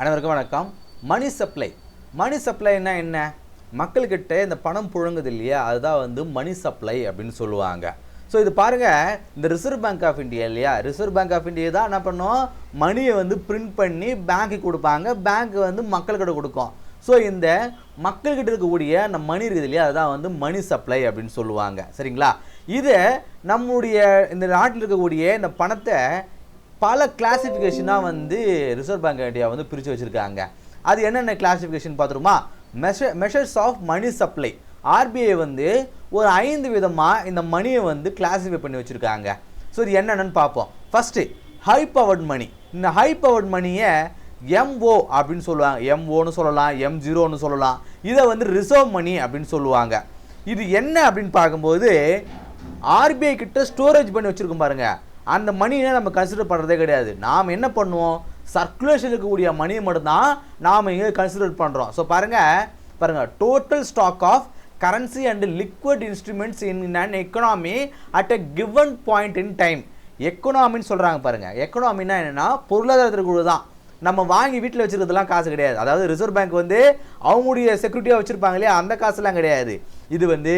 அனைவருக்கும் வணக்கம். மணி சப்ளைனா என்ன? மக்கள்கிட்ட இந்த பணம் புழங்குது இல்லையா, அதுதான் வந்து மணி சப்ளை அப்படின்னு சொல்லுவாங்க. ஸோ இது பாருங்கள், இந்த ரிசர்வ் பேங்க் ஆஃப் இந்தியா இல்லையா, ரிசர்வ் பேங்க் ஆஃப் இந்தியா தான் என்ன பண்ணோம், மணியை வந்து பிரிண்ட் பண்ணி பேங்க்குக்கு கொடுப்பாங்க, பேங்க் வந்து மக்கள்கிட்ட கொடுக்கும். ஸோ இந்த மக்கள்கிட்ட இருக்கக்கூடிய அந்த மணி இருக்குது இல்லையா, அதுதான் வந்து மணி சப்ளை அப்படின்னு சொல்லுவாங்க. சரிங்களா? இதை நம்முடைய இந்த நாட்டில் இருக்கக்கூடிய இந்த பணத்தை பல கிளாசிஃபிகேஷனாக வந்து ரிசர்வ் பேங்க் ஆஃப் இந்தியா வந்து பிரித்து வச்சுருக்காங்க. அது என்னென்ன கிளாசிஃபிகேஷன் பார்த்துருமா? Measures of money supply. RBI வந்து ஒரு 5 விதமாக இந்த மணியை வந்து கிளாஸிஃபை பண்ணி வச்சுருக்காங்க. ஸோ இது என்னென்னு பார்ப்போம். ஃபஸ்ட்டு ஹை பவர்ட் மணி. இந்த ஹை பவர்ட் மணியை எம்ஓ அப்படின்னு சொல்லுவாங்க. எம்ஓன்னு சொல்லலாம், M0ன்னு சொல்லலாம். இதை வந்து ரிசர்வ் மணி அப்படின்னு சொல்லுவாங்க. இது என்ன அப்படின்னு பார்க்கும்போது ஆர்பிஐ கிட்ட ஸ்டோரேஜ் பண்ணி வச்சுருக்கோம் பாருங்கள், அந்த மணியை நம்ம கன்சிடர் பண்ணுறதே கிடையாது. நாம் என்ன பண்ணுவோம், சர்க்குலேஷன் இருக்கக்கூடிய மணியை மட்டும்தான் நாம் இங்கே கன்சிடர் பண்ணுறோம். ஸோ பாருங்கள் total stock of currency and liquid instruments in an economy at a given point in time. எக்கனாமின்னு சொல்கிறாங்க பாருங்கள். எக்கனாமின்னா என்னென்னா பொருளாதாரத்திற்கு தான். நம்ம வாங்கி வீட்டில் வச்சுருக்கிறதுலாம் காசு கிடையாது. அதாவது ரிசர்வ் பேங்க் வந்து அவங்களுடைய செக்யூரிட்டியாக வச்சுருப்பாங்க இல்லையா, அந்த காசுலாம் கிடையாது. இது வந்து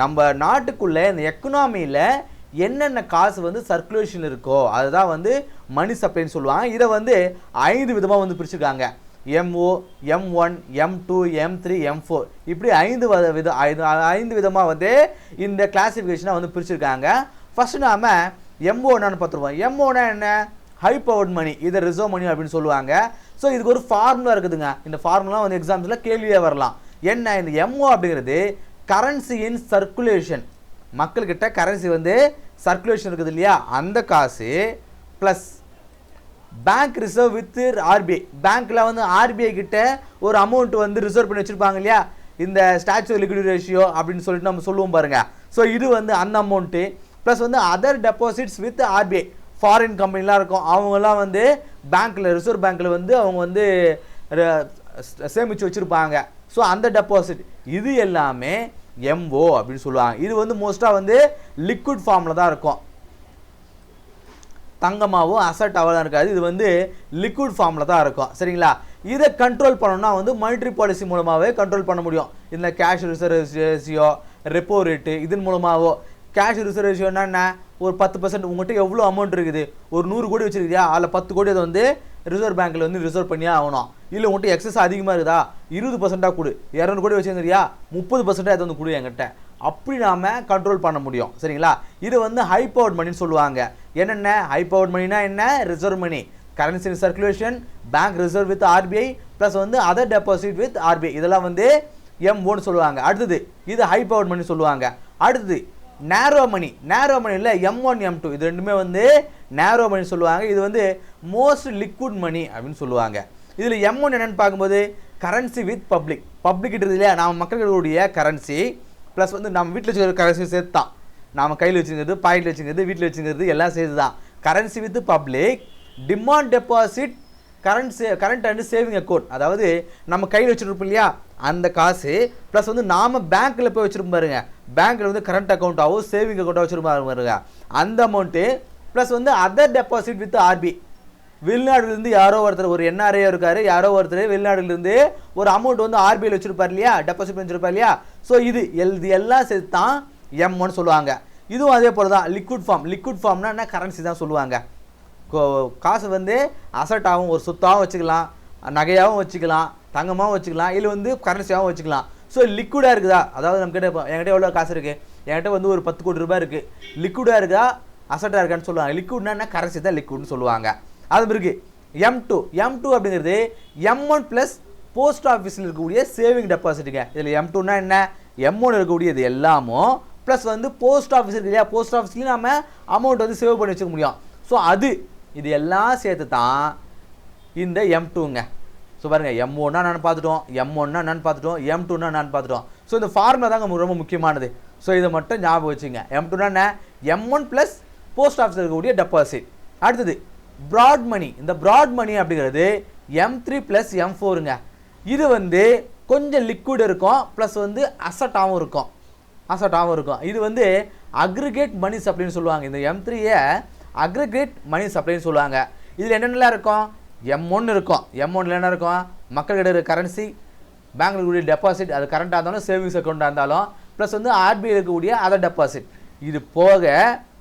நம்ம நாட்டுக்குள்ளே இந்த எக்கனாமியில் என்னென்ன காசு வந்து சர்க்குலேஷன் இருக்கோ அதுதான் வந்து மணி சப்ளைன்னு சொல்லுவாங்க. இதை வந்து 5 விதமாக வந்து பிரிச்சுருக்காங்க. MO, M1, M2, M3, M4 இப்படி 5 விதமாக வந்து இந்த கிளாசிஃபிகேஷனாக வந்து பிரிச்சுருக்காங்க. ஃபஸ்ட்டு நாம் எம்ஓ என்னன்னு பார்த்துருவோம். எம்ஓனா என்ன? ஹை பவர்ட் மணி. இதை ரிசர்வ் மணி அப்படின்னு சொல்லுவாங்க. ஸோ இதுக்கு ஒரு ஃபார்முலா இருக்குதுங்க. இந்த ஃபார்முலா வந்து எக்ஸாம்ஸில் கேள்வியாக வரலாம். என்ன இந்த எம்ஓ அப்படிங்கிறது? Currency in circulation. மக்கள்கிட்ட கரன்சி வந்து சர்க்குலேஷன் இருக்குது இல்லையா, அந்த காசு plus bank reserve with RBI. பேங்க்கில் வந்து ஆர்பிஐ கிட்ட ஒரு அமௌண்ட் வந்து ரிசர்வ் பண்ணி வச்சுருப்பாங்க இல்லையா, இந்த ஸ்டாச்சுவரி லிக்விடிட்டி ரேஷியோ அப்படின்னு சொல்லிட்டு நம்ம சொல்லுவோம் பாருங்கள். ஸோ இது வந்து அந்த அமௌண்ட்டு ப்ளஸ் வந்து other deposits with RBI. Foreign கம்பெனிலாம் இருக்கும், அவங்கெல்லாம் வந்து பேங்க்கில் ரிசர்வ் பேங்க்கில் வந்து அவங்க வந்து சேமித்து வச்சுருப்பாங்க. ஸோ அந்த டெபாசிட் இது எல்லாமே எம்ஓ அப்படின்னு சொல்லுவாங்க. இது வந்து மோஸ்ட்டாக வந்து லிக்விட் ஃபார்மில் தான் இருக்கும், தங்கமாகவும் அசட்டாகவும் தான் இருக்காது. இது வந்து லிக்விட் ஃபார்மில் தான் இருக்கும். சரிங்களா? இதை கண்ட்ரோல் பண்ணணும்னா வந்து மானிட்டரி பாலிசி மூலமாகவே கண்ட்ரோல் பண்ண முடியும். இந்த cash reserve ratio, repo rate இதன் மூலமாகவோ. கேஷ் ரிசர்வ் ரேஷியோன்னா என்ன? ஒரு 10% உங்கள்கிட்ட எவ்வளோ அமௌண்ட் இருக்குது, ஒரு 100 கோடி வச்சுருக்கியா, அதில் 10 கோடி அதை வந்து ரிசர்வ் பேங்க்கில் வந்து ரிசர்வ் பண்ணியே ஆகணும். இல்லை உங்கள்கிட்ட எக்ஸஸ் அதிகமாக இருக்குதா, 20% கொடு. 200 கோடி வச்சுருக்கிறியா, 30% அதை வந்து கொடு என்கிட்ட. அப்படி நாம் கண்ட்ரோல் பண்ண முடியும். சரிங்களா? இது வந்து ஹை பவர்ட் மணின்னு சொல்லுவாங்க. என்னென்ன ஹை பவர்ட் மணினா என்ன? Reserve money, currency circulation, bank reserve with RBI plus வந்து அதர் டெபாசிட் வித் ஆர்பிஐ. இதெல்லாம் வந்து M1 சொல்லுவாங்க. அடுத்தது இது ஹை பவர்ட் மணி சொல்லுவாங்க. அடுத்தது நேரோ மணி. நேரோ மணியில் M1, M2 இது ரெண்டுமே வந்து நேரோ மணி சொல்லுவாங்க. இது வந்து மோஸ்ட் லிக்விட் மணி அப்படின்னு சொல்லுவாங்க. இதில் M1 என்னென்னு பார்க்கும்போது கரன்சி வித் பப்ளிக் இருக்குது இல்லையா, நம்ம மக்களுடைய கரன்சி ப்ளஸ் வந்து நம்ம வீட்டில் வச்சுக்கிற கரன்சி சேர்த்து தான். நாம் கையில் வச்சுக்கிறது, பாக்கெட்டில் வச்சுக்கிறது, வீட்டில் வச்சுக்கிறது எல்லாம் சேர்த்து தான். Currency with public, demand deposit, current and saving account. அதாவது நம்ம கையில் வச்சுருப்போம் இல்லையா அந்த காசு ப்ளஸ் வந்து நாம் பேங்க்கில் போய் வச்சுருப்போம் பாருங்க, பேங்க்கில் வந்து கரண்ட் அக்கௌண்ட்டாகவும் சேவிங் அக்கௌண்ட்டாக வச்சுருப்பாங்க பாருங்க, அந்த அமௌண்ட்டு ப்ளஸ் வந்து அதர் டெபாசிட் வித் ஆர்பிஐ. வெளிநாடுலேருந்து யாரோ ஒருத்தர், ஒரு NRA இருக்கார், யாரோ ஒருத்தர் வெளிநாடுலேருந்து ஒரு அமௌண்ட் வந்து ஆர்பிஐயில் வச்சுருப்பார் இல்லையா, டெபாசிட் வச்சுருப்பார் இல்லையா. ஸோ இது எல்லாம் சேர்த்து தான் M1 சொல்லுவாங்க. இதுவும் அதே போல் தான் லிக்விட் ஃபார்ம்னா என்ன? கரன்சி தான் சொல்லுவாங்க. காசு வந்து அசட்டாகவும் ஒரு சொத்தாகவும் வச்சுக்கலாம், நகையாகவும் வச்சுக்கலாம், தங்கமாகவும் வச்சுக்கலாம், இல்லை வந்து கரன்சியாகவும் வச்சுக்கலாம். ஸோ லிக்விடாக இருக்குதா, அதாவது நம்மக்கிட்ட என்கிட்ட எவ்வளோ காசு இருக்குது, என்கிட்ட வந்து ஒரு 10 கோடி ரூபாய் இருக்குது, லிக்விடாக இருக்குதா அசட்டாக இருக்கான்னு சொல்லுவாங்க. லிக்விட்னா என்ன? கரன்சி தான் லிக்விட்னு சொல்லுவாங்க. அது பிறகு M2 அப்படிங்கிறது M1 ப்ளஸ் போஸ்ட் ஆஃபீஸில் இருக்கக்கூடிய சேவிங் டெபாசிட்டுங்க. இதில் M2னா என்ன? M1 இருக்கக்கூடியது எல்லாமும் ப்ளஸ் வந்து போஸ்ட் ஆஃபீஸ் இருக்கு இல்லையா, போஸ்ட் ஆஃபீஸ்லேயும் நம்ம அமௌண்ட் வந்து சேவ் பண்ணி வச்சுக்க முடியும். ஸோ இது எல்லாம் சேர்த்து தான் இந்த M2ங்க. ஸோ பாருங்கள், M1னா நான் பார்த்துட்டோம், M1னா நான் பார்த்துட்டோம், M2னா நான் பார்த்துட்டோம். ஸோ இந்த ஃபார்முலா தாங்க ரொம்ப முக்கியமானது. ஸோ இதை மட்டும் ஞாபகம் வச்சுங்க. M2னா என்ன? M1 ப்ளஸ் போஸ்ட் ஆஃபீஸில் இருக்கக்கூடிய டெபாசிட். அடுத்தது ப்ராட் மணி. இந்த ப்ராட் மணி அப்படிங்கிறது M3 ப்ளஸ் M4ங்க. இது வந்து கொஞ்சம் லிக்விட் இருக்கும் ப்ளஸ் வந்து அசட்டாகவும் இருக்கும். இது வந்து அக்ரிகேட் மணி சப்ளைன்னு சொல்லுவாங்க. இந்த M3யை அக்ரிகேட் மணி சப்ளைன்னு சொல்லுவாங்க. இதில் என்னென்னலாம் இருக்கும்? M1 இருக்கும். M1ல என்ன இருக்கும்? மக்கள்கிட்ட இருக்கிற கரன்சி, பேங்க்ல இருக்கக்கூடிய டெபாசிட், அது கரண்ட்டாக இருந்தாலும் சேவிங்ஸ் அக்கௌண்ட்டாக இருந்தாலும், ப்ளஸ் வந்து ஆர்பிஐ இருக்கக்கூடிய அதர் டெபாசிட், இது போக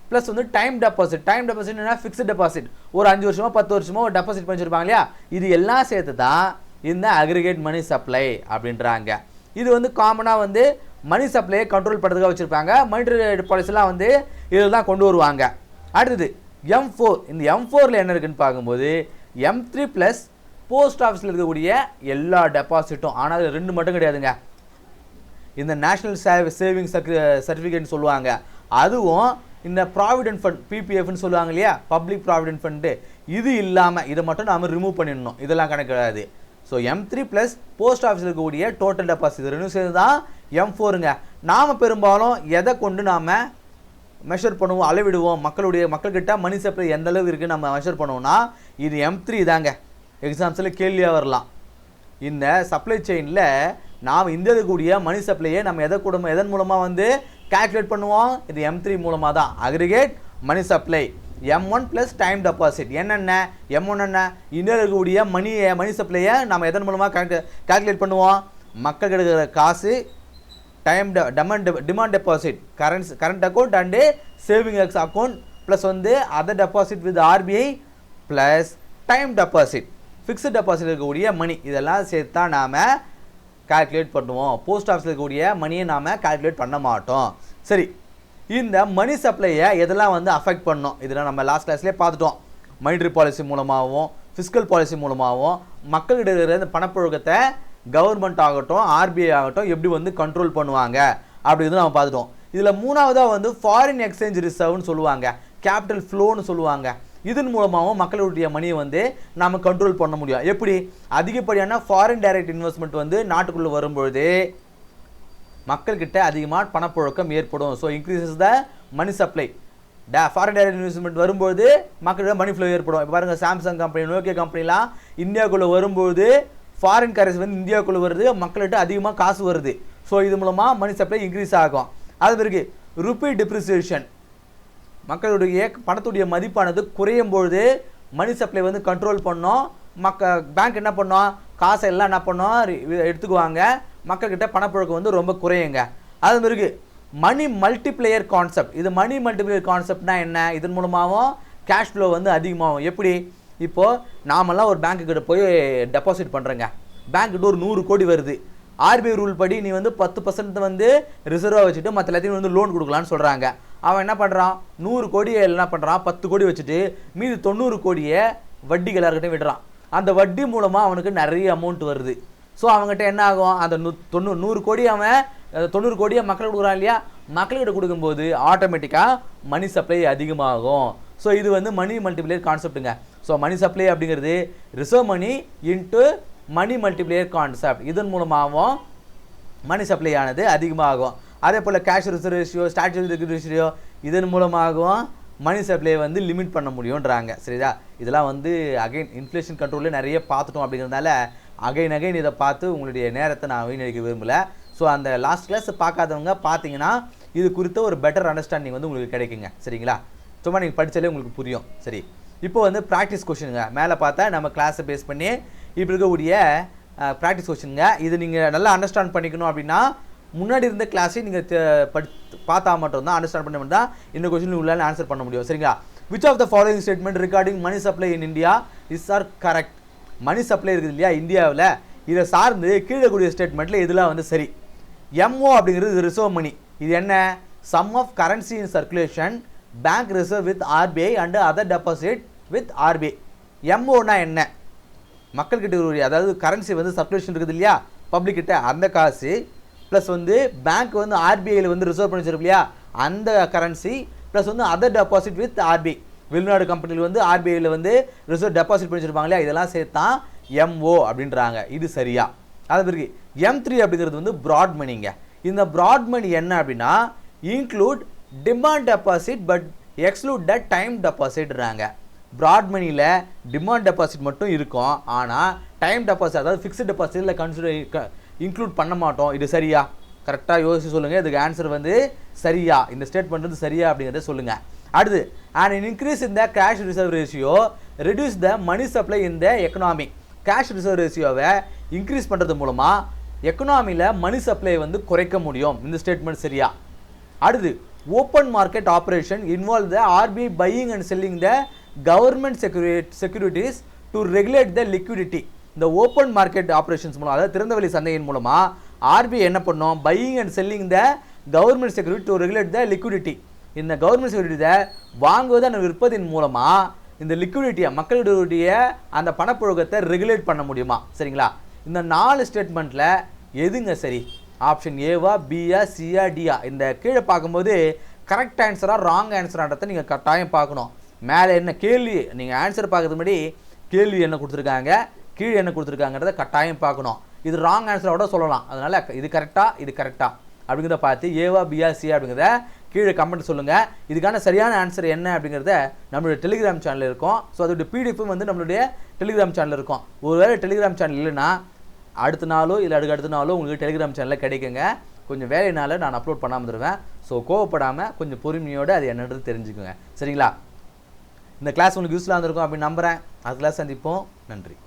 ப்ளஸ் வந்து டைம் டெபாசிட். டைம் டெபாசிட் என்ன? Fixed deposit. ஒரு 5 வருஷமோ 10 வருஷமோ ஒரு டெபாசிட் பண்ணிச்சிருப்பாங்க இல்லையா, இது எல்லாம் சேர்த்து தான் இந்த அக்ரிகேட் மணி சப்ளை அப்படின்றாங்க. இது வந்து காமனாக வந்து மணி சப்ளையை கண்ட்ரோல் பண்ணுறதுக்காக வச்சுருப்பாங்க. மானிட்டரி பாலிசிலாம் வந்து இதில் தான் கொண்டு வருவாங்க. அடுத்தது M4. இந்த M4ல் என்ன இருக்குன்னு பார்க்கும்போது M3 ப்ளஸ் போஸ்ட் ஆஃபீஸில் இருக்கக்கூடிய எல்லா டெபாசிட்டும். ஆனால் அது 2 மட்டும் கிடையாதுங்க. இந்த நேஷ்னல் சேவிங் சர்டிஃபிகேட்னு சொல்லுவாங்க, அதுவும் இந்த ப்ராவிடென்ட் ஃபண்ட் PPFன்னு சொல்லுவாங்க இல்லையா, பப்ளிக் ப்ராவிடென்ட் ஃபண்டு, இது இல்லாமல் இதை மட்டும் நாம் ரிமூவ் பண்ணிடணும். இதெல்லாம் கணக்கு கிடையாது. ஸோ M3 ப்ளஸ் போஸ்ட் ஆஃபீஸில் இருக்கக்கூடிய டோட்டல் டெபாசிட் ரெண்டும் சேர்ந்து தான் M4ங்க. நாம் பெரும்பாலும் எதை கொண்டு நாம் மெஷர் பண்ணுவோம், அளவிடுவோம், மக்கள்கிட்ட மணி சப்ளை எந்த அளவு இருக்குது நம்ம மெஷர் பண்ணுவோம்னா இது M3 தாங்க. எக்ஸாம்ஸில் கேள்வியாக வரலாம். இந்த சப்ளை செயினில் நாம் இந்தியாவில் கூடிய மணி சப்ளையை நம்ம எதன் மூலமாக வந்து கால்குலேட் பண்ணுவோம்? இது M3 மூலமாக தான். Aggregate money supply M1 plus time deposit. என்னென்ன M1 என்ன? இந்தியாவில் இருக்கக்கூடிய மணி சப்ளையை நம்ம எதன் மூலமாக கால்குலேட் பண்ணுவோம்? மக்கள் கிடைக்கிற காசு, time demand deposit, current account and saving account, plus வந்து other deposit with RBI plus time deposit, fixed deposit இருக்கக்கூடிய மணி, இதெல்லாம் சேர்த்து தான் நாம் கால்குலேட் பண்ணுவோம். போஸ்ட் ஆஃபீஸில் இருக்கக்கூடிய மணியை நாம் கால்குலேட் பண்ண மாட்டோம். சரி, இந்த மணி சப்ளையை எதெல்லாம் வந்து அஃபெக்ட் பண்ணோம்? இதெல்லாம் நம்ம லாஸ்ட் கிளாஸ்லேயே பார்த்துட்டோம். மானிட்டரி பாலிசி மூலமாகவும் ஃபிஸ்கல் பாலிசி மூலமாகவும் மக்கள்கிட்ட இருக்கிற இந்த பணப்புழக்கத்தை கவர்மெண்ட் ஆகட்டும் RBI ஆகட்டும் எப்படி வந்து கண்ட்ரோல் பண்ணுவாங்க அப்படிங்கிறது நம்ம பார்த்துட்டோம். இதில் மூணாவதாக வந்து ஃபாரின் எக்ஸ்சேஞ்ச் ரிசர்வ்னு சொல்லுவாங்க, கேபிட்டல் ஃப்ளோன்னு சொல்லுவாங்க. இதன் மூலமாகவும் மக்களுடைய மணியை வந்து நாம் கண்ட்ரோல் பண்ண முடியும். எப்படி? அதிகப்படியான ஃபாரின் டைரக்ட் இன்வெஸ்ட்மெண்ட் வந்து நாட்டுக்குள்ளே வரும்பொழுது மக்கள்கிட்ட அதிகமாக பணப்புழக்கம் ஏற்படும். So increases the money supply. Foreign direct investment வரும்போது மக்களிடம் மணி ஃப்ளோ ஏற்படும். இப்போ பாருங்கள், சாம்சங் கம்பெனி, நோக்கியா கம்பெனிலாம் இந்தியாவுக்குள்ளே வரும்போது ஃபாரின் கரன்சி வந்து இந்தியாவுக்குள்ளே வருது, மக்கள்கிட்ட அதிகமாக காசு வருது. ஸோ இது மூலமாக மணி சப்ளை இன்க்ரீஸ் ஆகும். அது பிறகு ருப்பி டிப்ரிசியேஷன், மக்களுடைய பணத்துடைய மதிப்பானது குறையும் பொழுது மணி சப்ளை வந்து கண்ட்ரோல் பண்ணோம். பேங்க் என்ன பண்ணோம்? காசை எல்லாம் என்ன பண்ணோம்? எடுத்துக்குவாங்க. மக்கள்கிட்ட பணப்புழக்கம் வந்து ரொம்ப குறையுங்க. அது பிறகு மணி மல்டிப்ளேயர் கான்செப்ட். இது மணி மல்டிப்ளேயர் கான்செப்ட்னா என்ன? இதன் மூலமாகவும் கேஷ் ஃப்ளோ வந்து அதிகமாகும். எப்படி? இப்போது நாமெல்லாம் ஒரு பேங்க்குக்கிட்ட போய் டெபாசிட் பண்ணுறேங்க, பேங்க்கிட்ட ஒரு 100 கோடி வருது. RBI ரூல் படி நீ வந்து 10% வந்து ரிசர்வாக வச்சுட்டு மற்ற எல்லாத்தையும் வந்து லோன் கொடுக்கலான்னு சொல்கிறாங்க. அவன் என்ன பண்ணுறான்? 100 கோடியை என்ன பண்ணுறான்? 10 கோடி வச்சுட்டு மீது 90 கோடியை வட்டிகள் எல்லாருக்கிட்டையும் விடுறான். அந்த வட்டி மூலமாக அவனுக்கு நிறைய அமௌண்ட் வருது. ஸோ அவங்ககிட்ட என்ன ஆகும்? அந்த 100 கோடி அவன் 90 கோடியை மக்கள் கொடுக்குறான் இல்லையா, மக்கள்கிட்ட கொடுக்கும்போது ஆட்டோமேட்டிக்காக மணி சப்ளை அதிகமாகும். ஸோ இது வந்து மணி மல்டிப்ளேயர் கான்செப்ட்டுங்க. ஸோ மணி சப்ளை அப்படிங்கிறது reserve money into money multiplier concept. இதன் மூலமாகவும் மணி சப்ளை ஆனது அதிகமாகும். அதே போல் cash reserve ratio, statutory ratio, இதன் மூலமாகவும் மணி சப்ளையை வந்து லிமிட் பண்ண முடியும்ன்றாங்க. சரிதா? இதெல்லாம் வந்து அகைன் இன்ஃப்ளேஷன் கண்ட்ரோலில் நிறைய பார்த்துட்டோம். அப்படிங்கிறதுனால அகைன் இதை பார்த்து உங்களுடைய நேரத்தை நான் வீணடிக்க விரும்பலை. ஸோ அந்த லாஸ்ட் கிளாஸ் பார்க்காதவங்க பார்த்தீங்கன்னா இது குறித்த ஒரு பெட்டர் அண்டர்ஸ்டாண்டிங் வந்து உங்களுக்கு கிடைக்குங்க. சரிங்களா? சும்மா நீங்கள் படித்தாலே உங்களுக்கு புரியும். சரி, இப்போ வந்து ப்ராக்டிஸ் கொஷினுங்க. மேலே பார்த்தா நம்ம கிளாஸை பேஸ் பண்ணி இப்போ இருக்கக்கூடிய ப்ராக்டிஸ் கொஷினுங்க. இது நீங்கள் நல்லா அண்டர்ஸ்டாண்ட் பண்ணிக்கணும் அப்படின்னா முன்னாடி இருந்த கிளாஸை நீங்கள் பார்த்தா மட்டும் தான் அண்டர்ஸ்டாண்ட் பண்ண மட்டும் தான் இந்த கொஸ்டின் உள்ளால ஆன்சர் பண்ண முடியும். சரிங்களா? Which of the following statement regarding money supply in India is are correct? Money supply இருக்குது இல்லையா இந்தியாவில், இதை சார்ந்து கீழே கூடிய ஸ்டேட்மெண்ட்டில் இதெல்லாம் வந்து சரி. MO அப்படிங்கிறது ரிசர்வ் மணி. இது என்ன? Sum of currency in circulation, bank reserve with RBI and other deposit with RBI. MOனா என்ன? மக்கள்கிட்ட அதாவது கரன்சி வந்து சர்க்குலேஷன் இருக்குது இல்லையா பப்ளிக் கிட்ட, அந்த காசு ப்ளஸ் வந்து பேங்க் வந்து RBIயில் வந்து ரிசர்வ் பண்ணி வச்சிருக்கு இல்லையா அந்த கரன்சி, ப்ளஸ் வந்து அதர் டெபாசிட் வித் RBI. வெளிநாடு கம்பெனியில் வந்து RBIயில் வந்து ரிசர்வ் டெபாசிட் பண்ணி வச்சிருப்பாங்க இல்லையா, இதெல்லாம் சேர்த்தான் MO அப்படின்றாங்க. இது சரியா? அது பிறகு M3 அப்படிங்கிறது வந்து ப்ராட் மணிங்க. இந்த ப்ராட் மணி என்ன அப்படின்னா include demand deposit but exclude the time டெபாசிட்றாங்க. ப்ராட் மணியில் டிமாண்ட் டெபாசிட் மட்டும் இருக்கும், ஆனால் டைம் டெபாசிட் அதாவது ஃபிக்ஸ்டு டெபாசிட்டில் இன்க்ளூட் பண்ண மாட்டோம். இது சரியா? கரெக்டாக யோசிச்சு சொல்லுங்கள். இதுக்கு ஆன்சர் வந்து சரியா, இந்த ஸ்டேட்மெண்ட் வந்து சரியா அப்படிங்கிறத சொல்லுங்கள். அடுத்து, அண்ட் இன்க்ரீஸ் இந்த cash reserve ratio reduce the money supply in the economy. Cash reserve ரேஷியோவை இன்க்ரீஸ் பண்ணுறது மூலமாக எக்கனாமியில் மணி சப்ளை வந்து குறைக்க முடியும். இந்த ஸ்டேட்மெண்ட் சரியா? அடுத்து, open market operation involve the RBI buying and selling the government securities to regulate the liquidity. இந்த ஓப்பன் மார்க்கெட் ஆப்ரேஷன்ஸ் மூலம், அதாவது திறந்தவெளி சந்தையின் மூலமாக ஆர்பிஐ என்ன பண்ணோம்? Buying and selling the government security to regulate the liquidity. இந்த கவர்மெண்ட் செக்யூரிட்டியை வாங்குவது அந்த விற்பதின் மூலமாக இந்த லிக்விடிட்டியை, மக்களுடைய அந்த பணப்புழக்கத்தை ரெகுலேட் பண்ண முடியுமா? சரிங்களா? இந்த 4 ஸ்டேட்மெண்ட்டில் எதுங்க சரி? ஆப்ஷன் ஏவா, பியா, சியா, டியா? இந்த கீழே பார்க்கும்போது கரெக்ட் ஆன்சராக ராங் ஆன்சரான்றதை நீங்கள் கட்டாயம் பார்க்கணும். மேலே என்ன கேள்வி, நீங்கள் ஆன்சர் பார்க்கறது முன்னாடி கேள்வி என்ன கொடுத்துருக்காங்க, கீழே என்ன கொடுத்துருக்காங்கிறத கட்டாயம் பார்க்கணும். இது ராங் ஆன்சரோட சொல்லலாம். அதனால் இது கரெக்டா அப்படிங்கிறத பார்த்து ஏவா, பியா, சியா அப்படிங்கிறத கீழே கமெண்ட் சொல்லுங்கள். இதுக்கான சரியான ஆன்சர் என்ன அப்படிங்கிறத நம்மளுடைய டெலிகிராம் சேனல் இருக்கும். ஸோ அதோடைய பிடிஎஃப்பும் வந்து நம்மளுடைய டெலிகிராம் சேனல் இருக்கும். ஒருவேளை டெலிகிராம் சேனல் இல்லைன்னா அடுத்த நாளோ இல்லை அடுத்த நாளோ உங்களுக்கு டெலிகிராம் சேனலில் கிடைக்குங்க. கொஞ்சம் வேலையினால நான் அப்லோட் பண்ணாமல் தருவேன். ஸோ கோவப்படாமல் கொஞ்சம் பொறுமையோடு அது என்னன்றது தெரிஞ்சுக்கோங்க. சரிங்களா? இந்த கிளாஸ் உங்களுக்கு யூஸ்ஃபுல்லாக இருந்திருக்கும் அப்படின்னு நம்புகிறேன். அது கிளாஸ் சந்திப்போம். நன்றி.